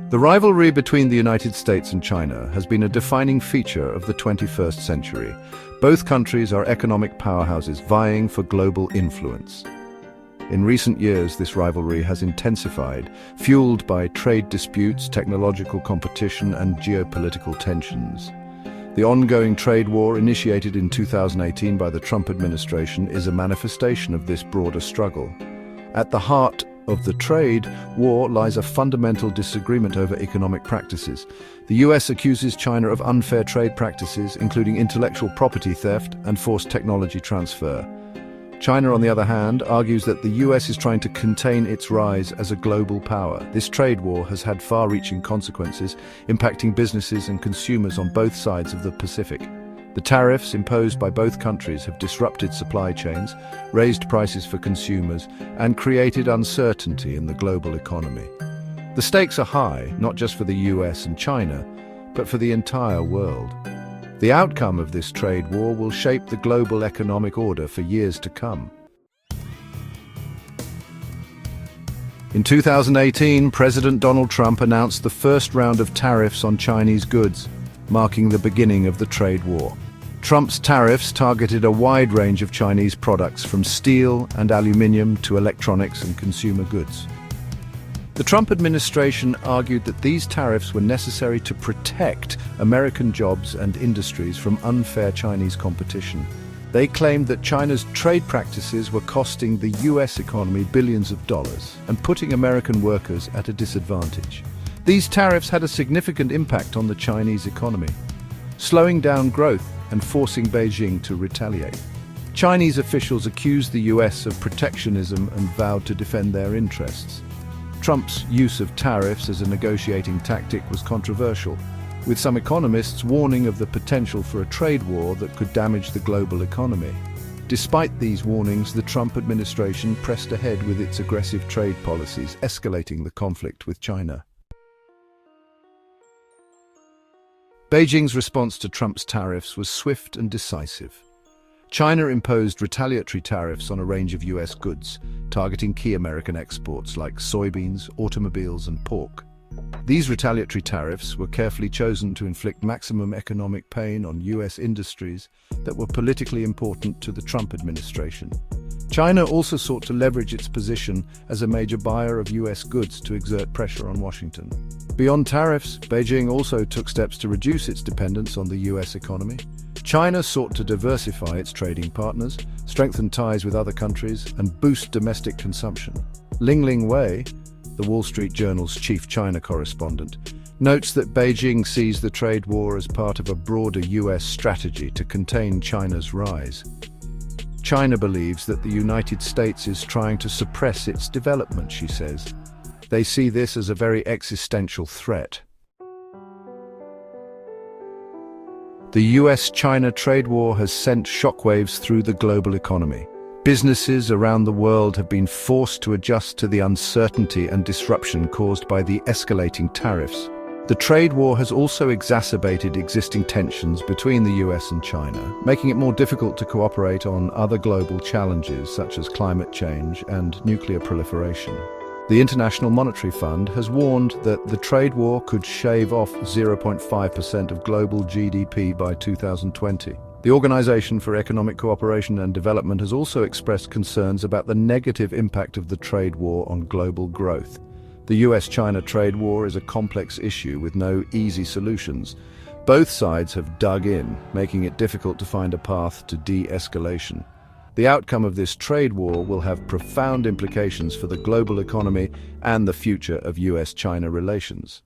The rivalry between the United States and China has been a defining feature of the 21st century. Both countries are economic powerhouses vying for global influence. In recent years, this rivalry has intensified, fueled by trade disputes, technological competition, and geopolitical tensions. The ongoing trade war initiated in 2018 by the Trump administration is a manifestation of this broader struggle. At the heart of the trade war lies a fundamental disagreement over economic practices. The US accuses China of unfair trade practices, including intellectual property theft and forced technology transfer. China, on the other hand, argues that the US is trying to contain its rise as a global power. This trade war has had far-reaching consequences, impacting businesses and consumers on both sides of the Pacific. The tariffs imposed by both countries have disrupted supply chains, raised prices for consumers, and created uncertainty in the global economy. The stakes are high, not just for the US and China, but for the entire world. The outcome of this trade war will shape the global economic order for years to come. In 2018, President Donald Trump announced the first round of tariffs on Chinese goods, marking the beginning of the trade war. Trump's tariffs targeted a wide range of Chinese products, from steel and aluminium to electronics and consumer goods. The Trump administration argued that these tariffs were necessary to protect American jobs and industries from unfair Chinese competition. They claimed that China's trade practices were costing the US economy billions of dollars and putting American workers at a disadvantage. These tariffs had a significant impact on the Chinese economy, slowing down growth and forcing Beijing to retaliate. Chinese officials accused the US of protectionism and vowed to defend their interests. Trump's use of tariffs as a negotiating tactic was controversial, with some economists warning of the potential for a trade war that could damage the global economy. Despite these warnings, the Trump administration pressed ahead with its aggressive trade policies, escalating the conflict with China. Beijing's response to Trump's tariffs was swift and decisive. China imposed retaliatory tariffs on a range of US goods, targeting key American exports like soybeans, automobiles, and pork. These retaliatory tariffs were carefully chosen to inflict maximum economic pain on US industries that were politically important to the Trump administration. China also sought to leverage its position as a major buyer of US goods to exert pressure on Washington. Beyond tariffs, Beijing also took steps to reduce its dependence on the US economy. China sought to diversify its trading partners, strengthen ties with other countries, and boost domestic consumption. Ling Wei, the Wall Street Journal's chief China correspondent, notes that Beijing sees the trade war as part of a broader US strategy to contain China's rise. China believes that the United States is trying to suppress its development, she says. They see this as a very existential threat. The US-China trade war has sent shockwaves through the global economy. Businesses around the world have been forced to adjust to the uncertainty and disruption caused by the escalating tariffs. The trade war has also exacerbated existing tensions between the US and China, making it more difficult to cooperate on other global challenges such as climate change and nuclear proliferation. The International Monetary Fund has warned that the trade war could shave off 0.5% of global GDP by 2020. The Organization for Economic Cooperation and Development has also expressed concerns about the negative impact of the trade war on global growth. The US-China trade war is a complex issue with no easy solutions. Both sides have dug in, making it difficult to find a path to de-escalation. The outcome of this trade war will have profound implications for the global economy and the future of US-China relations.